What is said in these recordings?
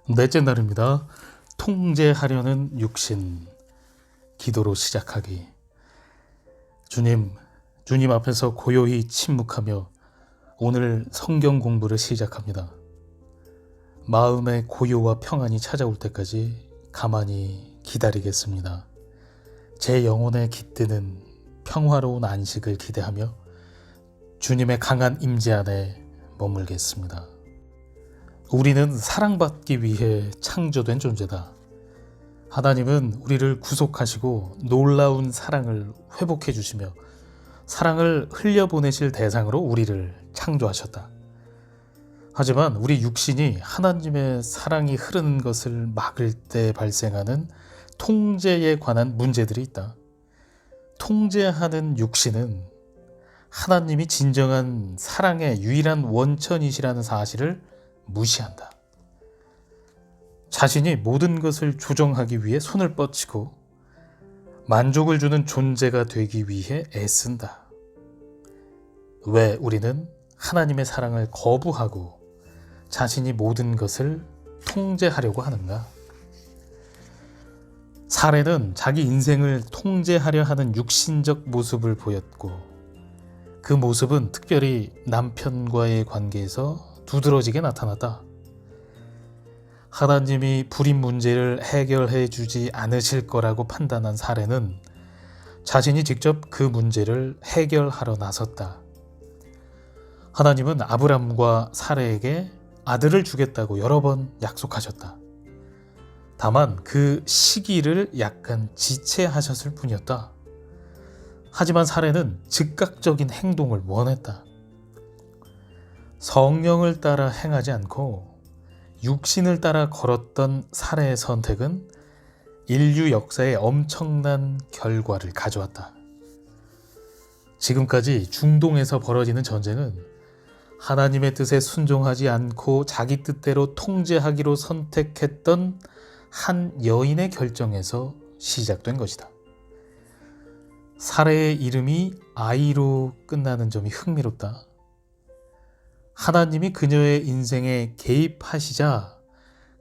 넷째 날입니다. 통제하려는 육신. 기도로 시작하기. 주님 앞에서 고요히 침묵하며 오늘 성경 공부를 시작합니다. 마음의 고요와 평안이 찾아올 때까지 가만히 기다리겠습니다. 제 영혼에 깃드는 평화로운 안식을 기대하며 주님의 강한 임재 안에 머물겠습니다. 우리는 사랑받기 위해 창조된 존재다. 하나님은 우리를 구속하시고 놀라운 사랑을 회복해 주시며 사랑을 흘려보내실 대상으로 우리를 창조하셨다. 하지만 우리 육신이 하나님의 사랑이 흐르는 것을 막을 때 발생하는 통제에 관한 문제들이 있다. 통제하는 육신은 하나님이 진정한 사랑의 유일한 원천이시라는 사실을 무시한다. 자신이 모든 것을 조정하기 위해 손을 뻗치고 만족을 주는 존재가 되기 위해 애쓴다. 왜 우리는 하나님의 사랑을 거부하고 자신이 모든 것을 통제하려고 하는가? 사례는 자기 인생을 통제하려 하는 육신적 모습을 보였고 그 모습은 특별히 남편과의 관계에서 두드러지게 나타났다. 하나님이 불임 문제를 해결해 주지 않으실 거라고 판단한 사례는 자신이 직접 그 문제를 해결하러 나섰다. 하나님은 아브람과 사례에게 아들을 주겠다고 여러 번 약속하셨다. 다만 그 시기를 약간 지체하셨을 뿐이었다. 하지만 사례는 즉각적인 행동을 원했다. 성령을 따라 행하지 않고 육신을 따라 걸었던 사례의 선택은 인류 역사에 엄청난 결과를 가져왔다. 지금까지 중동에서 벌어지는 전쟁은 하나님의 뜻에 순종하지 않고 자기 뜻대로 통제하기로 선택했던 한 여인의 결정에서 시작된 것이다. 사례의 이름이 아이로 끝나는 점이 흥미롭다. 하나님이 그녀의 인생에 개입하시자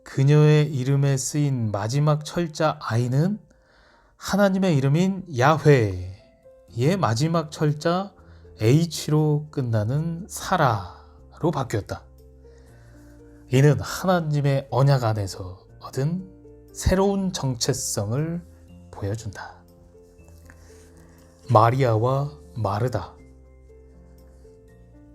그녀의 이름에 쓰인 마지막 철자 아이는 하나님의 이름인 야훼의 마지막 철자 H로 끝나는 사라로 바뀌었다. 이는 하나님의 언약 안에서 얻은 새로운 정체성을 보여준다. 마리아와 마르다.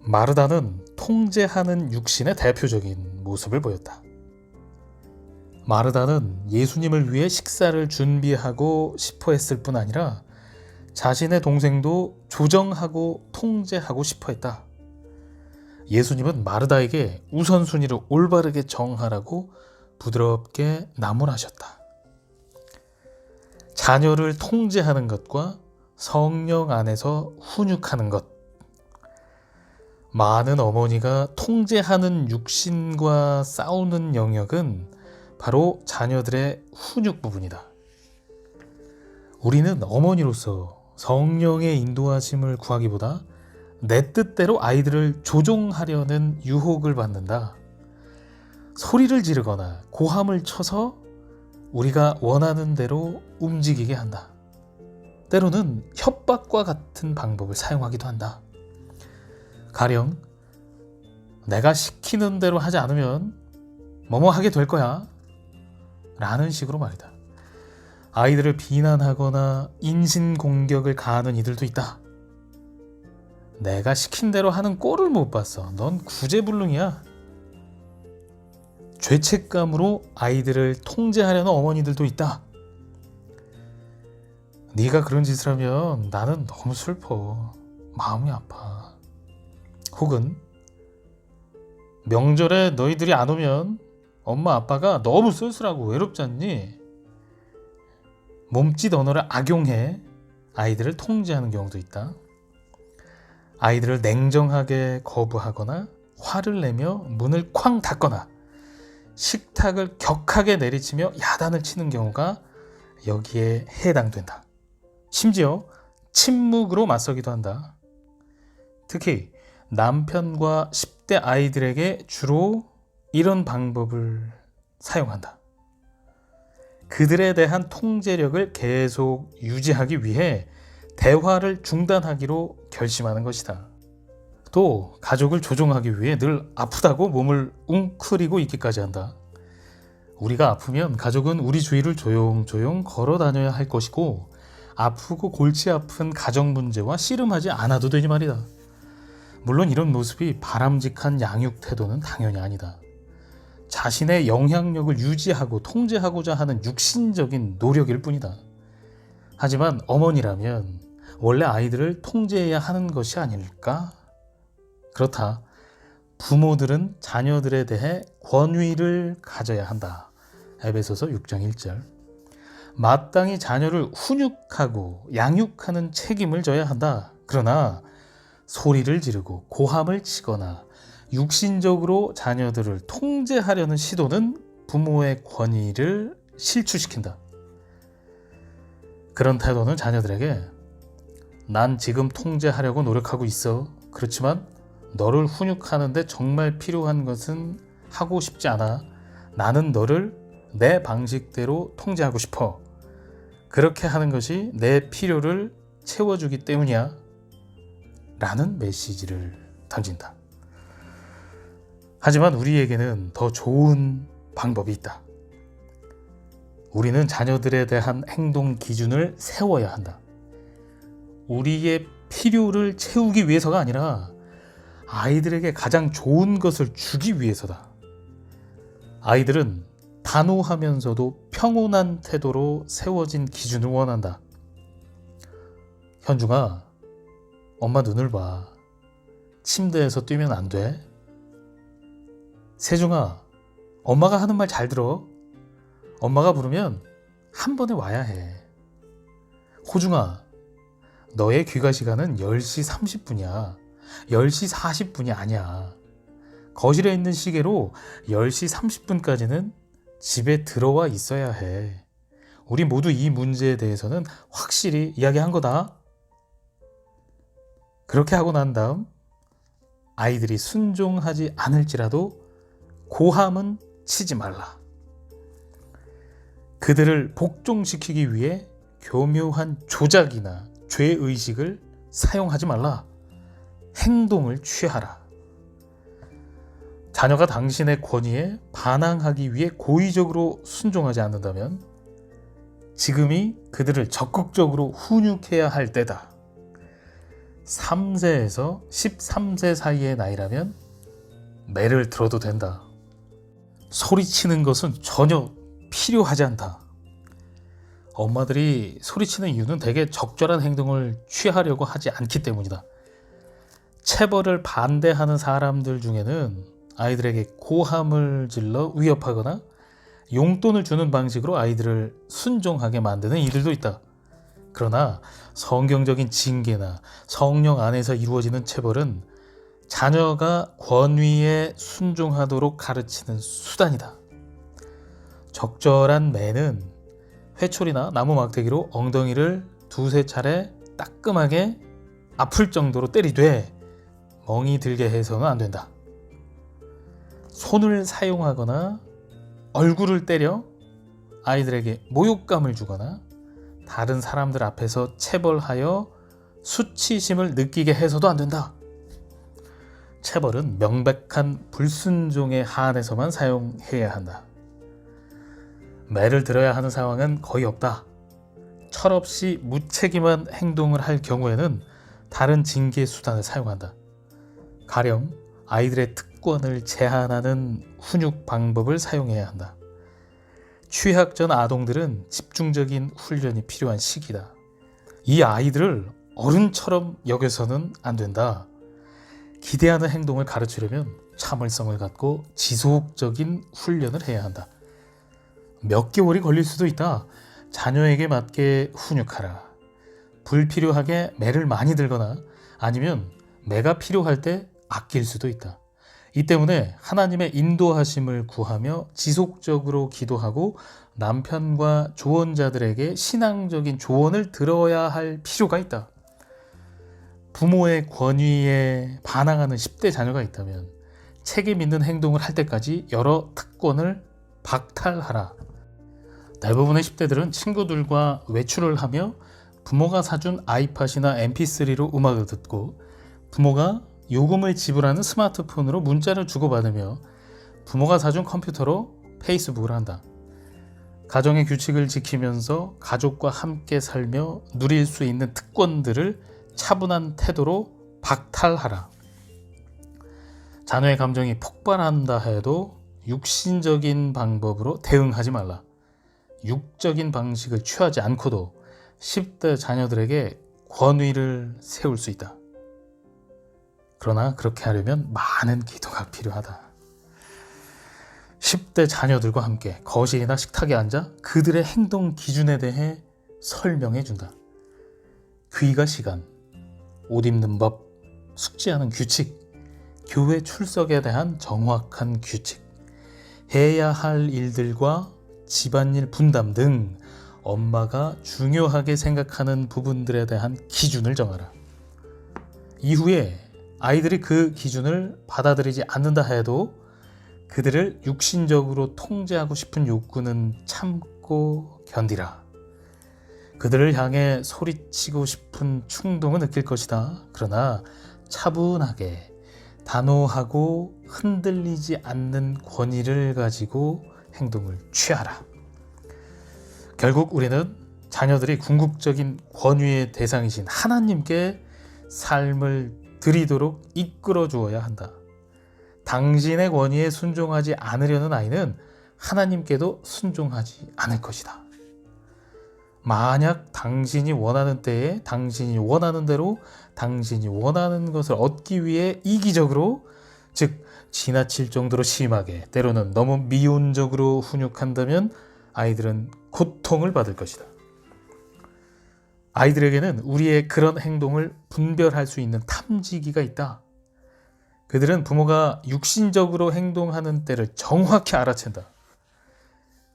마르다는 통제하는 육신의 대표적인 모습을 보였다. 마르다는 예수님을 위해 식사를 준비하고 싶어 했을 뿐 아니라 자신의 동생도 조정하고 통제하고 싶어 했다. 예수님은 마르다에게 우선순위를 올바르게 정하라고 부드럽게 나무라셨다. 자녀를 통제하는 것과 성령 안에서 훈육하는 것. 많은 어머니가 통제하는 육신과 싸우는 영역은 바로 자녀들의 훈육 부분이다. 우리는 어머니로서 성령의 인도하심을 구하기보다 내 뜻대로 아이들을 조종하려는 유혹을 받는다. 소리를 지르거나 고함을 쳐서 우리가 원하는 대로 움직이게 한다. 때로는 협박과 같은 방법을 사용하기도 한다. 가령 내가 시키는 대로 하지 않으면 뭐뭐 하게 될 거야 라는 식으로 말이다. 아이들을 비난하거나 인신공격을 가하는 이들도 있다. 내가 시킨 대로 하는 꼴을 못 봤어. 넌 구제불능이야. 죄책감으로 아이들을 통제하려는 어머니들도 있다. 네가 그런 짓을 하면 나는 너무 슬퍼. 마음이 아파. 혹은 명절에 너희들이 안 오면 엄마 아빠가 너무 쓸쓸하고 외롭지 않니? 몸짓 언어를 악용해 아이들을 통제하는 경우도 있다. 아이들을 냉정하게 거부하거나 화를 내며 문을 쾅 닫거나 식탁을 격하게 내리치며 야단을 치는 경우가 여기에 해당된다. 심지어 침묵으로 맞서기도 한다. 특히 남편과 10대 아이들에게 주로 이런 방법을 사용한다. 그들에 대한 통제력을 계속 유지하기 위해 대화를 중단하기로 결심하는 것이다. 또 가족을 조종하기 위해 늘 아프다고 몸을 웅크리고 있기까지 한다. 우리가 아프면 가족은 우리 주위를 조용조용 걸어 다녀야 할 것이고, 아프고 골치 아픈 가정 문제와 씨름하지 않아도 되니 말이다. 물론 이런 모습이 바람직한 양육 태도는 당연히 아니다. 자신의 영향력을 유지하고 통제하고자 하는 육신적인 노력일 뿐이다. 하지만 어머니라면 원래 아이들을 통제해야 하는 것이 아닐까? 그렇다. 부모들은 자녀들에 대해 권위를 가져야 한다. 에베소서 6장 1절. 마땅히 자녀를 훈육하고 양육하는 책임을 져야 한다. 그러나 소리를 지르고 고함을 치거나 육신적으로 자녀들을 통제하려는 시도는 부모의 권위를 실추시킨다. 그런 태도는 자녀들에게 난 지금 통제하려고 노력하고 있어. 그렇지만 너를 훈육하는데 정말 필요한 것은 하고 싶지 않아. 나는 너를 내 방식대로 통제하고 싶어. 그렇게 하는 것이 내 필요를 채워주기 때문이야. 라는 메시지를 던진다. 하지만 우리에게는 더 좋은 방법이 있다. 우리는 자녀들에 대한 행동 기준을 세워야 한다. 우리의 필요를 채우기 위해서가 아니라 아이들에게 가장 좋은 것을 주기 위해서다. 아이들은 단호하면서도 평온한 태도로 세워진 기준을 원한다. 현중아, 엄마 눈을 봐. 침대에서 뛰면 안 돼. 세중아, 엄마가 하는 말 잘 들어. 엄마가 부르면 한 번에 와야 해. 호중아, 너의 귀가 시간은 10시 30분이야. 10시 40분이 아니야. 거실에 있는 시계로 10시 30분까지는 집에 들어와 있어야 해. 우리 모두 이 문제에 대해서는 확실히 이야기한 거다. 그렇게 하고 난 다음 아이들이 순종하지 않을지라도 고함은 치지 말라. 그들을 복종시키기 위해 교묘한 조작이나 죄의식을 사용하지 말라. 행동을 취하라. 자녀가 당신의 권위에 반항하기 위해 고의적으로 순종하지 않는다면 지금이 그들을 적극적으로 훈육해야 할 때다. 3세에서 13세 사이의 나이라면 매를 들어도 된다. 소리치는 것은 전혀 필요하지 않다. 엄마들이 소리치는 이유는 대개 적절한 행동을 취하려고 하지 않기 때문이다. 체벌을 반대하는 사람들 중에는 아이들에게 고함을 질러 위협하거나 용돈을 주는 방식으로 아이들을 순종하게 만드는 이들도 있다. 그러나 성경적인 징계나 성령 안에서 이루어지는 체벌은 자녀가 권위에 순종하도록 가르치는 수단이다. 적절한 매는 회초리나 나무 막대기로 엉덩이를 두세 차례 따끔하게 아플 정도로 때리되 멍이 들게 해서는 안 된다. 손을 사용하거나 얼굴을 때려 아이들에게 모욕감을 주거나 다른 사람들 앞에서 체벌하여 수치심을 느끼게 해서도 안 된다. 체벌은 명백한 불순종에 한해서만 사용해야 한다. 매를 들어야 하는 상황은 거의 없다. 철없이 무책임한 행동을 할 경우에는 다른 징계 수단을 사용한다. 가령 아이들의 특권을 제한하는 훈육 방법을 사용해야 한다. 취학 전 아동들은 집중적인 훈련이 필요한 시기다. 이 아이들을 어른처럼 여겨서는 안 된다. 기대하는 행동을 가르치려면 참을성을 갖고 지속적인 훈련을 해야 한다. 몇 개월이 걸릴 수도 있다. 자녀에게 맞게 훈육하라. 불필요하게 매를 많이 들거나 아니면 매가 필요할 때 아낄 수도 있다. 이 때문에 하나님의 인도하심을 구하며 지속적으로 기도하고 남편과 조언자들에게 신앙적인 조언을 들어야 할 필요가 있다. 부모의 권위에 반항하는 10대 자녀가 있다면 책임 있는 행동을 할 때까지 여러 특권을 박탈하라. 대부분의 10대들은 친구들과 외출을 하며 부모가 사준 아이팟이나 mp3로 음악을 듣고 부모가 요금을 지불하는 스마트폰으로 문자를 주고받으며 부모가 사준 컴퓨터로 페이스북을 한다. 가정의 규칙을 지키면서 가족과 함께 살며 누릴 수 있는 특권들을 차분한 태도로 박탈하라. 자녀의 감정이 폭발한다 해도 육신적인 방법으로 대응하지 말라. 육적인 방식을 취하지 않고도 10대 자녀들에게 권위를 세울 수 있다. 그러나 그렇게 하려면 많은 기도가 필요하다. 10대 자녀들과 함께 거실이나 식탁에 앉아 그들의 행동 기준에 대해 설명해 준다. 귀가 시간, 옷 입는 법, 숙제하는 규칙, 교회 출석에 대한 정확한 규칙, 해야 할 일들과 집안일 분담 등 엄마가 중요하게 생각하는 부분들에 대한 기준을 정하라. 이후에 아이들이 그 기준을 받아들이지 않는다 해도 그들을 육신적으로 통제하고 싶은 욕구는 참고 견디라. 그들을 향해 소리치고 싶은 충동은 느낄 것이다. 그러나 차분하게 단호하고 흔들리지 않는 권위를 가지고 행동을 취하라. 결국 우리는 자녀들이 궁극적인 권위의 대상이신 하나님께 삶을 드리도록 이끌어 주어야 한다. 당신의 권위에 순종하지 않으려는 아이는 하나님께도 순종하지 않을 것이다. 만약 당신이 원하는 때에 당신이 원하는 대로 당신이 원하는 것을 얻기 위해 이기적으로, 즉 지나칠 정도로 심하게, 때로는 너무 미온적으로 훈육한다면 아이들은 고통을 받을 것이다. 아이들에게는 우리의 그런 행동을 분별할 수 있는 탐지기가 있다. 그들은 부모가 육신적으로 행동하는 때를 정확히 알아챈다.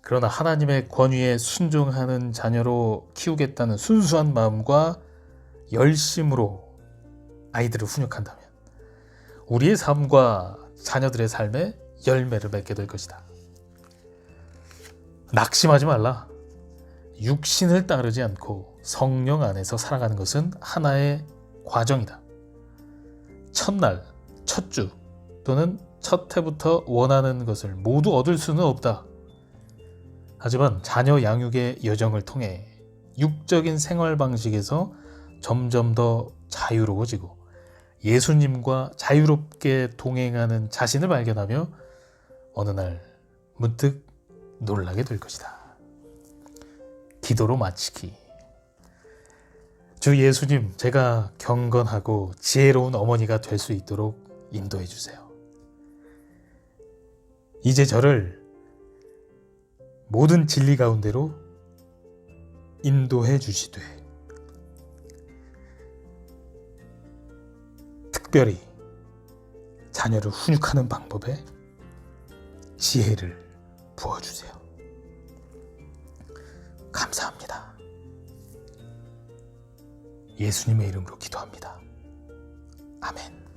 그러나 하나님의 권위에 순종하는 자녀로 키우겠다는 순수한 마음과 열심으로 아이들을 훈육한다면 우리의 삶과 자녀들의 삶에 열매를 맺게 될 것이다. 낙심하지 말라. 육신을 따르지 않고 성령 안에서 살아가는 것은 하나의 과정이다. 첫날, 첫 주 또는 첫 해부터 원하는 것을 모두 얻을 수는 없다. 하지만 자녀 양육의 여정을 통해 육적인 생활 방식에서 점점 더 자유로워지고 예수님과 자유롭게 동행하는 자신을 발견하며 어느 날 문득 놀라게 될 것이다. 기도로 마치기. 주 예수님, 제가 경건하고 지혜로운 어머니가 될 수 있도록 인도해 주세요. 이제 저를 모든 진리 가운데로 인도해 주시되 특별히 자녀를 훈육하는 방법에 지혜를 부어주세요. 감사합니다. 예수님의 이름으로 기도합니다. 아멘.